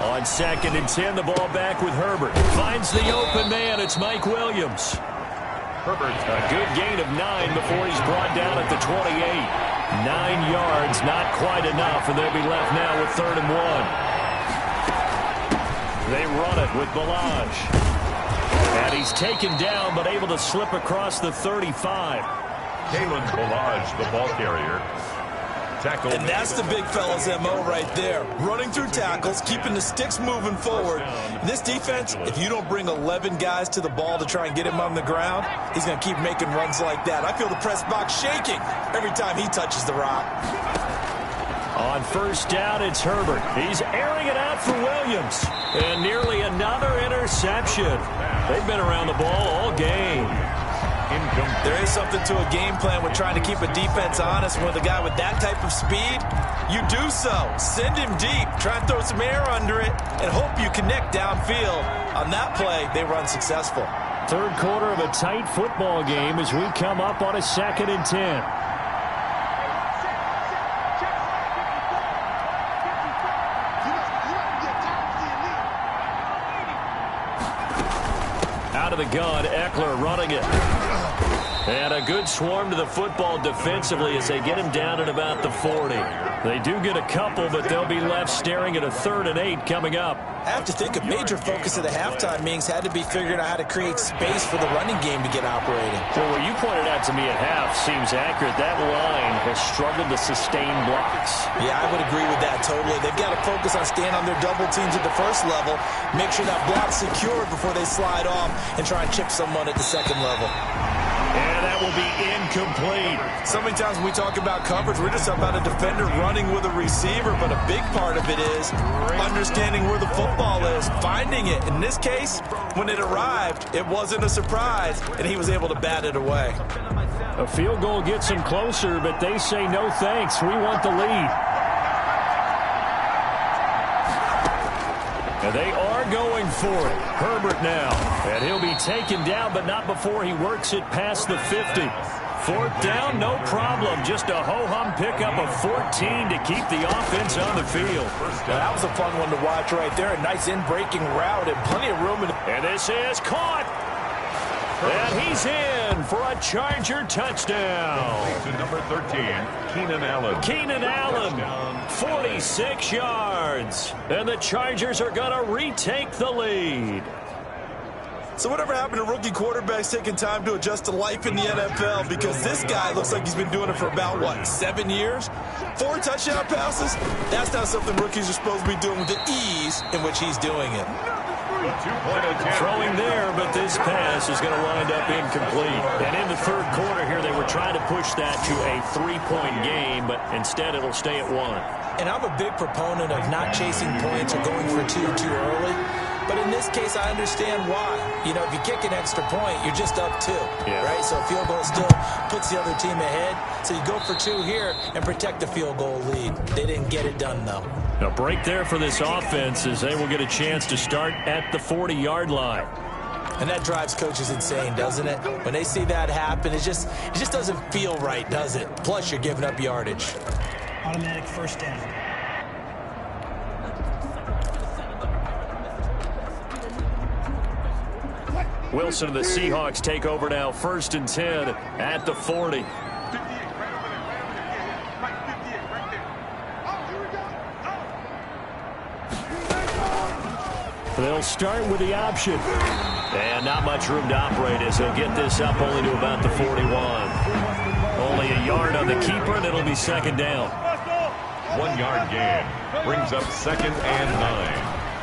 On 2nd and 10, the ball back with Herbert. Finds the open man. It's Mike Williams. Herbert's A good gain of 9 before he's brought down at the 28. 9 yards, not quite enough, and they'll be left now with 3rd and 1. They run it with Balaj. And he's taken down, but able to slip across the 35. Kalen Balaj, the ball carrier. Tackle. And that's the big fella's MO right there. Running through tackles, keeping the sticks moving forward. This defense, if you don't bring 11 guys to the ball to try and get him on the ground, he's going to keep making runs like that. I feel the press box shaking every time he touches the rock. On 1st down, it's Herbert. He's airing it out for Williams. And nearly another interception. They've been around the ball all game. There is something to a game plan with trying to keep a defense honest. With a guy with that type of speed, you do so. Send him deep. Try and throw some air under it and hope you connect downfield. On that play, they run successful. 3rd quarter of a tight football game as we come up on a 2nd and 10. Out of the gun, Eckler running it. And a good swarm to the football defensively as they get him down at about the 40. They do get a couple, but they'll be left staring at a 3rd and 8 coming up. I have to think a major focus of the halftime meetings had to be figuring out how to create space for the running game to get operating. Well, what you pointed out to me at half seems accurate. That line has struggled to sustain blocks. Yeah, I would agree with that totally. They've got to focus on staying on their double teams at the 1st level, make sure that block's secured before they slide off and try and chip someone at the 2nd level. And that will be incomplete. So many times when we talk about coverage, we're just about a defender running with a receiver, but a big part of it is understanding where the football is, finding it. In this case, when it arrived, it wasn't a surprise, and he was able to bat it away. A field goal gets them closer, but they say no thanks. We want the lead. And they are going for it. Herbert now. And he'll be taken down, but not before he works it past the 50. 4th down, no problem. Just a ho-hum pickup of 14 to keep the offense on the field. Now, that was a fun one to watch right there. A nice in-breaking route and plenty of room. And this is caught. And he's in for a Charger touchdown. To number 13, Keenan Allen. Keenan Allen, 46 yards. And the Chargers are going to retake the lead. So whatever happened to rookie quarterbacks taking time to adjust to life in the NFL? Because this guy looks like he's been doing it for about, what, 7 years? 4 touchdown passes? That's not something rookies are supposed to be doing with the ease in which he's doing it. Throwing there, but this pass is going to wind up incomplete. And in the third quarter here, they were trying to push that to a 3-point game, but instead it'll stay at 1. And I'm a big proponent of not chasing points or going for two too early. But in this case, I understand why. You know, if you kick an extra point, you're just up 2, right? So a field goal still puts the other team ahead. So you go for 2 here and protect the field goal lead. They didn't get it done, though. A break there for this offense as they will get a chance to start at the 40-yard line. And that drives coaches insane, doesn't it? When they see that happen, it just doesn't feel right, does it? Plus, you're giving up yardage. Automatic first down. Wilson and the Seahawks take over now, 1st and 10 at the 40. They'll start with the option. And not much room to operate as he'll get this up only to about the 41. Only a yard on the keeper, and it'll be 2nd down. 1-yard gain. Brings up 2nd and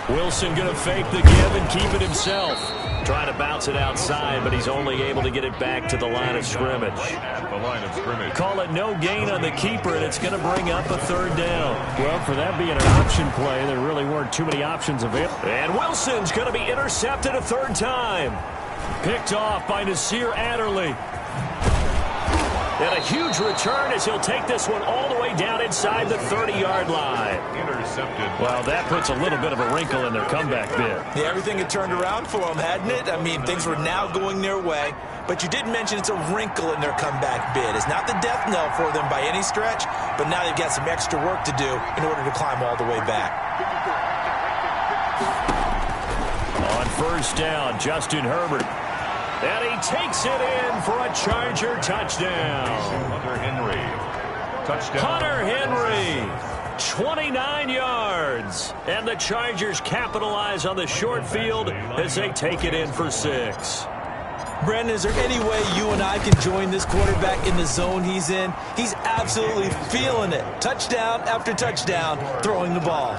9. Wilson going to fake the give and keep it himself. Trying to bounce it outside, but he's only able to get it back to the line of scrimmage. At the line of scrimmage. Call it no gain on the keeper, and it's going to bring up a 3rd down. Well, for that being an option play, there really weren't too many options available. And Wilson's going to be intercepted a 3rd time. Picked off by Nasir Adderley. And a huge return as he'll take this one all the way down inside the 30-yard line. Intercepted. Well, that puts a little bit of a wrinkle in their comeback bid. Yeah, everything had turned around for them, hadn't it? I mean, things were now going their way. But you did mention it's a wrinkle in their comeback bid. It's not the death knell for them by any stretch, but now they've got some extra work to do in order to climb all the way back. On 1st down, Justin Herbert. And he takes it in for a Charger touchdown. Hunter Henry. Touchdown. Hunter Henry, 29 yards. And the Chargers capitalize on the short field as they take it in for 6. Brandon, is there any way you and I can join this quarterback in the zone he's in? He's absolutely feeling it. Touchdown after touchdown, throwing the ball.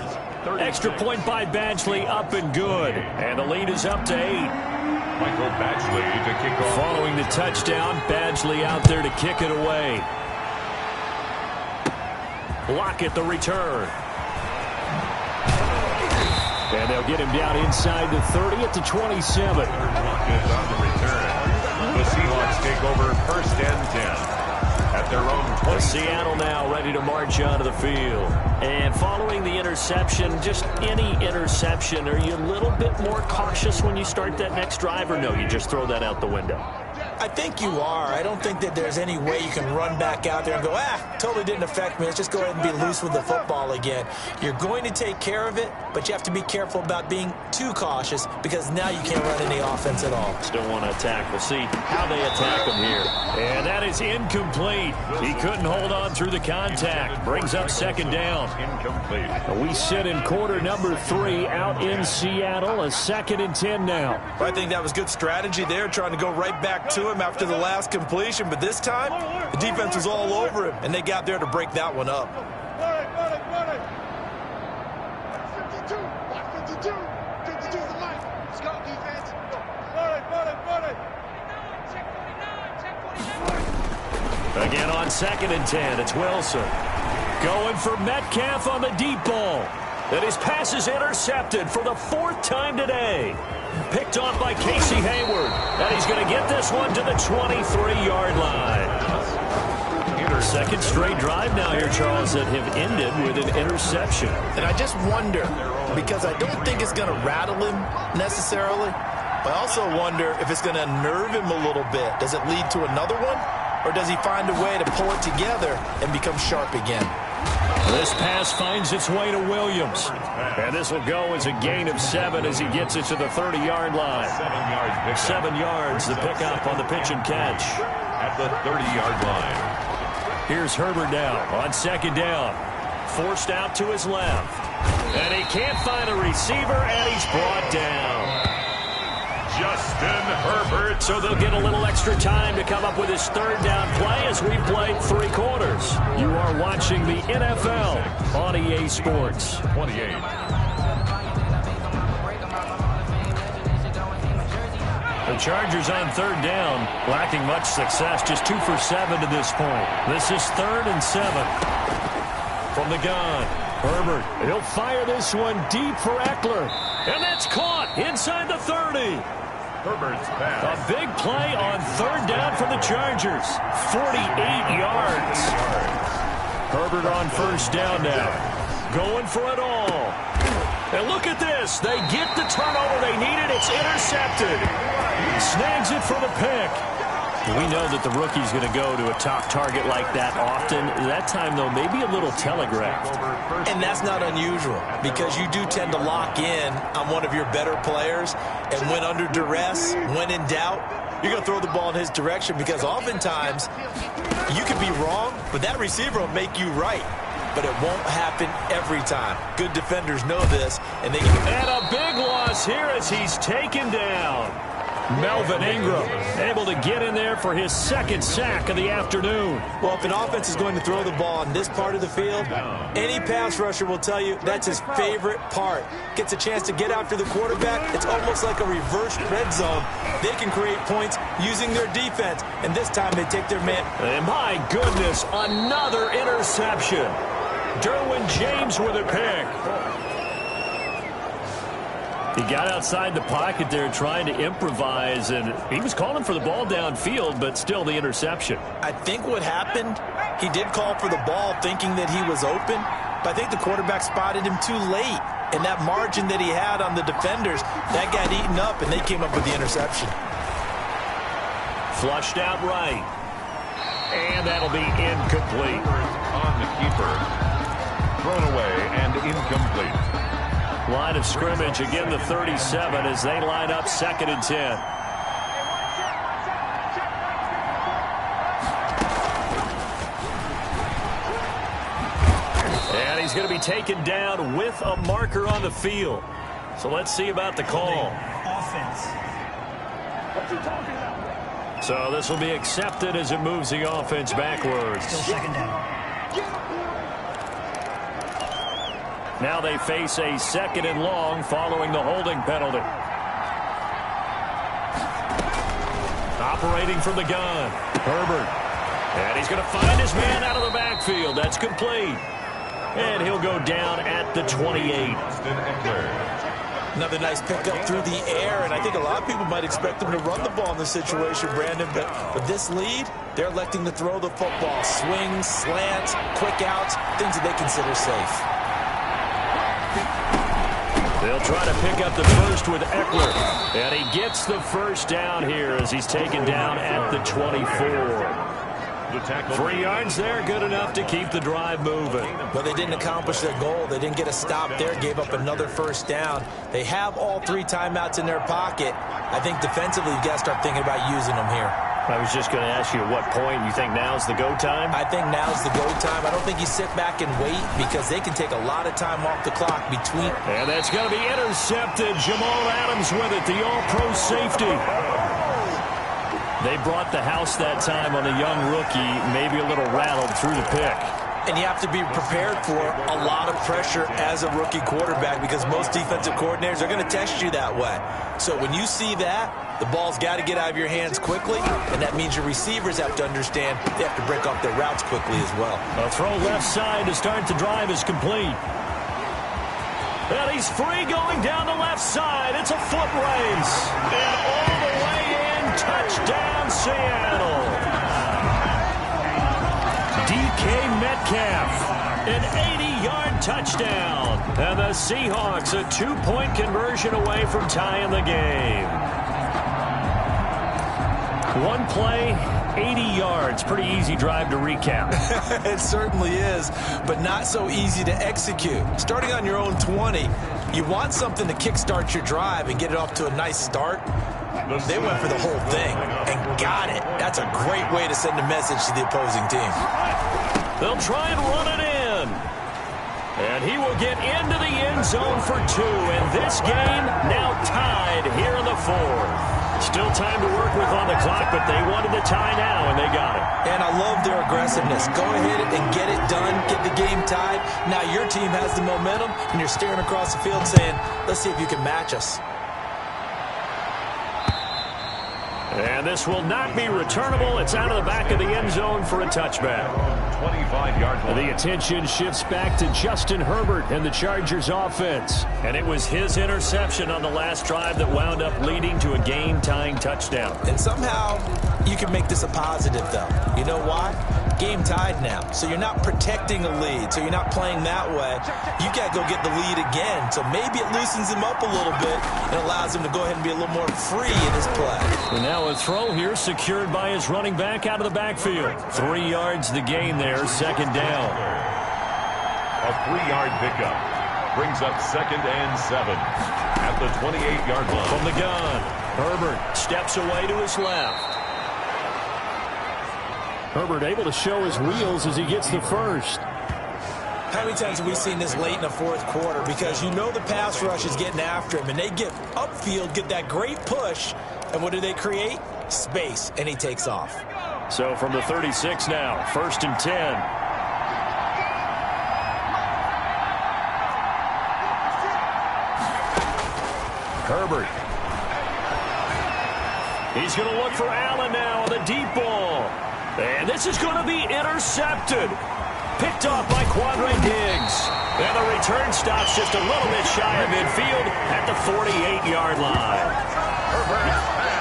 Extra point by Badgley, up and good. And the lead is up to 8. Michael Badgley to kick off. Following the touchdown, Badgley out there to kick it away. Lockett the return. And they'll get him down inside the 30 at the 27. Lockett on the return. The Seahawks take over 1st and 10. At their own 20. Seattle now ready to march onto the field. And following the interception, just any interception, are you a little bit more cautious when you start that next drive, or no, you just throw that out the window? I think you are. I don't think that there's any way you can run back out there and go, totally didn't affect me. Let's just go ahead and be loose with the football again. You're going to take care of it, but you have to be careful about being too cautious because now you can't run any offense at all. Still want to attack. We'll see how they attack him here. And that is incomplete. He couldn't hold on through the contact. Brings up 2nd down. Incomplete. We sit in quarter number 3 out in Seattle. A 2nd and 10 now. I think that was good strategy there, trying to go right back to him after the last completion. But this time, the defense was all over him, and they got there to break that one up. Again on 2nd and 10, it's Wilson. Going for Metcalf on the deep ball. And his pass is intercepted for the 4th time today. Picked off by Casey Hayward. And he's going to get this one to the 23-yard line. 2nd straight drive now here, Charles, that have ended with an interception. And I just wonder, because I don't think it's going to rattle him necessarily, but I also wonder if it's going to unnerve him a little bit. Does it lead to another one? Or does he find a way to pull it together and become sharp again? This pass finds its way to Williams. And this will go as a gain of 7 as he gets it to the 30-yard line. 7 yards, the pickup on the pitch and catch. At the 30-yard line. Here's Herbert now on 2nd down. Forced out to his left. And he can't find a receiver, and he's brought down. Justin Herbert. So they'll get a little extra time to come up with his 3rd down play as we played 3 quarters. You are watching the NFL on EA Sports. 28. The Chargers on third down, lacking much success, just 2 for 7 to this point. This is 3rd and 7 from the gun. Herbert, he'll fire this one deep for Eckler. And that's caught inside the 30. Herbert's pass. A big play on third down for the Chargers. 48 yards. Herbert on first down now. Going for it all. And look at this. They get the turnover they needed. It's intercepted. Snags it for the pick. We know that the rookie's going to go to a top target like that often. That time, though, maybe a little telegraphed. And that's not unusual because you do tend to lock in on one of your better players. And when under duress, when in doubt, you're going to throw the ball in his direction because oftentimes you could be wrong, but that receiver will make you right. But it won't happen every time. Good defenders know this. And a big loss here as he's taken down. Melvin Ingram able to get in there for his second sack of the afternoon. Well, if an offense is going to throw the ball in this part of the field, any pass rusher will tell you that's his favorite part. Gets a chance to get after the quarterback. It's almost like a reverse red zone. They can create points using their defense, and this time they take their man. And my goodness, another interception. Derwin James with a pick. He got outside the pocket there trying to improvise, and he was calling for the ball downfield, but still the interception. I think what happened, he did call for the ball thinking that he was open, but I think the quarterback spotted him too late. And that margin that he had on the defenders, that got eaten up, and they came up with the interception. Flushed out right. And that'll be incomplete. On the keeper. Thrown away and incomplete. Line of scrimmage, again the 37 as they line up 2nd and 10. And he's going to be taken down with a marker on the field. So let's see about the call. Offense. What's he talking about? So this will be accepted as it moves the offense backwards. Still 2nd down. Now they face a 2nd and long following the holding penalty. Operating from the gun, Herbert. And he's going to find his man out of the backfield. That's complete. And he'll go down at the 28. Another nice pickup through the air, and I think a lot of people might expect him to run the ball in this situation, Brandon, but with this lead, they're electing to throw the football. Swings, slants, quick outs, things that they consider safe. They'll try to pick up the first with Eckler. And he gets the first down here as he's taken down at the 24. 3 yards there, good enough to keep the drive moving. But they didn't accomplish their goal. They didn't get a stop there, gave up another first down. They have all 3 timeouts in their pocket. I think defensively, you've got to start thinking about using them here. I was just going to ask you at what point you think now's the go time? I think now's the go time. I don't think you sit back and wait because they can take a lot of time off the clock between. And that's going to be intercepted. Jamal Adams with it, the all-pro safety. They brought the house that time on a young rookie, maybe a little rattled through the pick. And you have to be prepared for a lot of pressure as a rookie quarterback because most defensive coordinators are going to test you that way. So when you see that, the ball's got to get out of your hands quickly, and that means your receivers have to understand they have to break off their routes quickly as well. A throw left side to start the drive is complete. And he's free going down the left side. It's a foot race. And all the way in, touchdown Seattle. DK Metcalf, an 80-yard touchdown. And the Seahawks a 2-point conversion away from tying the game. One play, 80 yards. Pretty easy drive to recap. It certainly is, but not so easy to execute. Starting on your own 20, you want something to kickstart your drive and get it off to a nice start. They went for the whole thing and got it. That's a great way to send a message to the opposing team. They'll try and run it in. And he will get into the end zone for 2. And this game now tied here in the 4th. Still time to work with on the clock, but they wanted the tie now, and they got it. And I love their aggressiveness. Go ahead and get it done, get the game tied. Now your team has the momentum, and you're staring across the field saying, let's see if you can match us. And this will not be returnable. It's out of the back of the end zone for a touchback. 25-yard line. The attention shifts back to Justin Herbert and the Chargers offense. And it was his interception on the last drive that wound up leading to a game-tying touchdown. And somehow you can make this a positive, though. You know why? Game tied now. So you're not protecting a lead. So you're not playing that way. You got to go get the lead again. So maybe it loosens him up a little bit and allows him to go ahead and be a little more free in his play. And now a throw here secured by his running back out of the backfield. 3 yards the gain there, second down. A 3-yard pickup brings up 2nd and 7 at the 28-yard line. From the gun, Herbert steps away to his left. Herbert able to show his wheels as he gets the first. How many times have we seen this late in the fourth quarter? Because you know the pass rush is getting after him, and they get upfield, get that great push, and what do they create? Space, and he takes off. So from the 36 now, 1st and 10. Herbert. He's going to look for Allen now on the deep ball. And this is going to be intercepted. Picked off by Quadre Diggs. And the return stops just a little bit shy of midfield at the 48-yard line.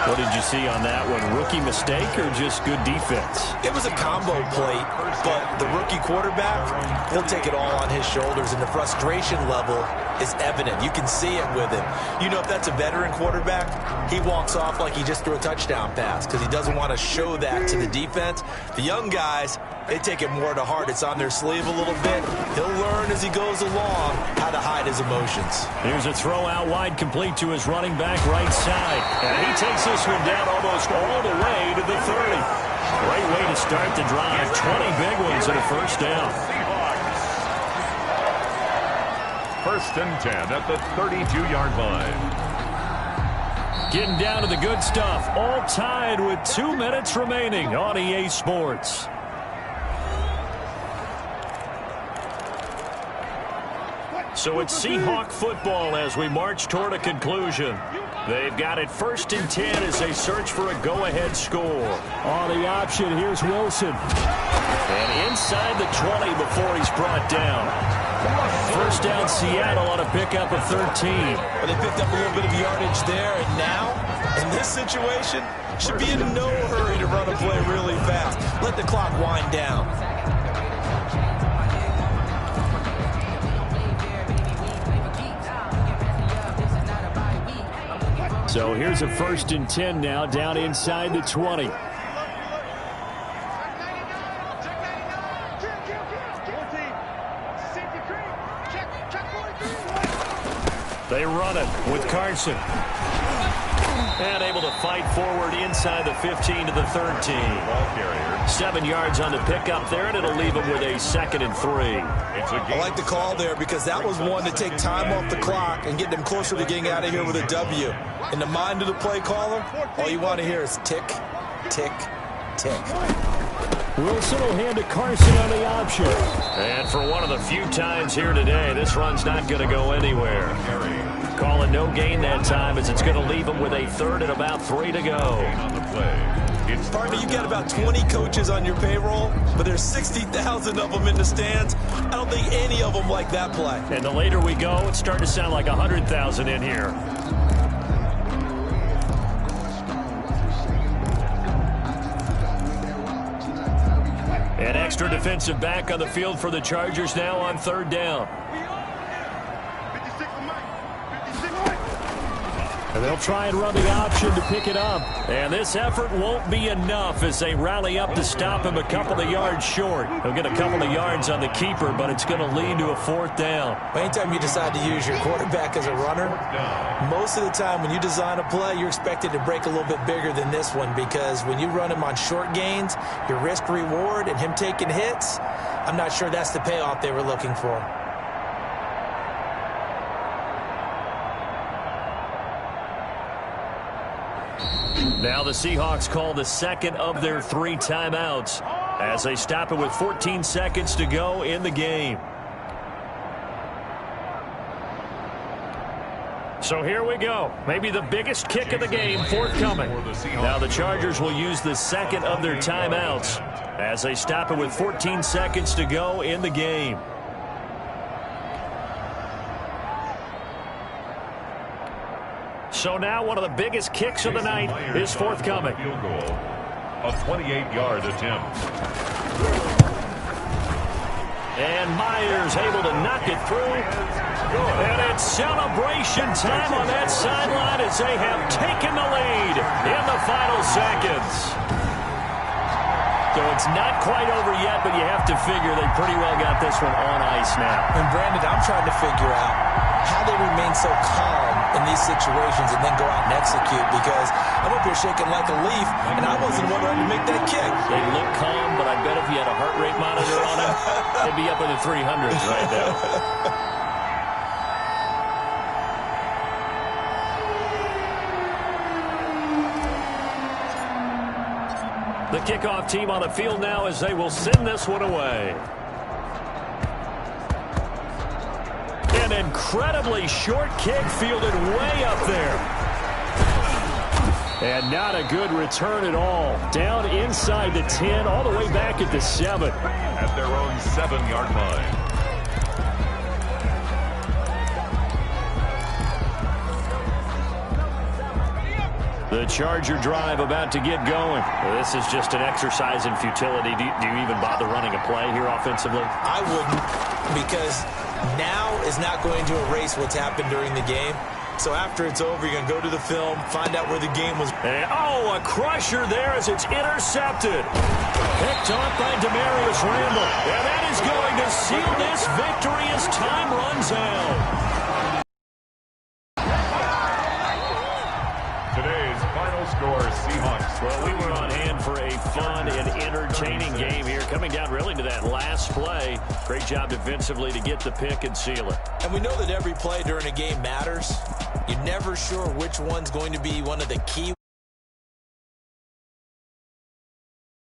What did you see on that one? Rookie mistake or just good defense? It was a combo plate, but the rookie quarterback, he'll take it all on his shoulders, and the frustration level is evident. You can see it with him. You know, if that's a veteran quarterback, he walks off like he just threw a touchdown pass because he doesn't want to show that to the defense. The young guys, they take it more to heart. It's on their sleeve a little bit. He'll learn as he goes along how to hide his emotions. Here's a throw out wide complete to his running back right side. And he takes this one down almost all the way to the 30. Great way to start the drive. 20 big ones and a first down. 1st and 10 at the 32-yard line. Getting down to the good stuff. All tied with 2 minutes remaining on EA Sports. So it's Seahawk football as we march toward a conclusion. They've got it 1st and 10 as they search for a go-ahead score. On the option, here's Wilson. And inside the 20 before he's brought down. First down Seattle on a pickup of 13. But they picked up a little bit of yardage there, and now, in this situation, should be in no hurry to run a play really fast. Let the clock wind down. So here's a 1st and 10 now down inside the 20. They run it with Carson. And able to fight forward inside the 15 to the 13. 7 yards on the pickup there, and it'll leave them with a 2nd and 3. I like the call there because that was one to take time off the clock and get them closer to getting out of here with a W. In the mind of the play caller, all you want to hear is tick, tick, tick. Wilson will hand to Carson on the option. And for one of the few times here today, this run's not going to go anywhere. Calling no gain that time as it's going to leave them with a 3rd and about 3 to go. Partner, you got about 20 coaches on your payroll, but there's 60,000 of them in the stands. I don't think any of them like that play. And the later we go, it's starting to sound like 100,000 in here. An extra defensive back on the field for the Chargers now on 3rd down. And they'll try and run the option to pick it up. And this effort won't be enough as they rally up to stop him a couple of yards short. He'll get a couple of yards on the keeper, but it's going to lead to a 4th down. Anytime you decide to use your quarterback as a runner, most of the time when you design a play, you're expected to break a little bit bigger than this one because when you run him on short gains, your risk-reward and him taking hits, I'm not sure that's the payoff they were looking for. Now the Seahawks call the 2nd of their 3 timeouts as they stop it with 14 seconds to go in the game. So here we go. Maybe the biggest kick of the game forthcoming. Now the Chargers will use the second of their timeouts as they stop it with 14 seconds to go in the game. So now one of the biggest kicks of the night is forthcoming. Field goal, a 28-yard attempt. And Myers able to knock it through. And it's celebration time on that sideline as they have taken the lead in the final seconds. So it's not quite over yet, but you have to figure they pretty well got this one on ice now. And Brandon, I'm trying to figure out how they remain so calm in these situations and then go out and execute, because I'm up here shaking like a leaf, and I wasn't one ready to make that kick. They look calm, but I bet if you had a heart rate monitor on them, they'd be up in the 300s right now. The kickoff team on the field now as they will send this one away. An incredibly short kick fielded way up there. And not a good return at all. Down inside the 10, all the way back at the 7. At their own 7-yard line. The Charger drive about to get going. Well, this is just an exercise in futility. Do you even bother running a play here offensively? I wouldn't, because now is not going to erase what's happened during the game. So after it's over, you're going to go to the film, find out where the game was. And, a crusher there as it's intercepted. Picked off by Demarius Randall. And that is going to seal this victory as time runs out. Score, Seahawks. Well, we were on hand for a fun and entertaining game here. Coming down really to that last play. Great job defensively to get the pick and seal it. And we know that every play during a game matters. You're never sure which one's going to be one of the key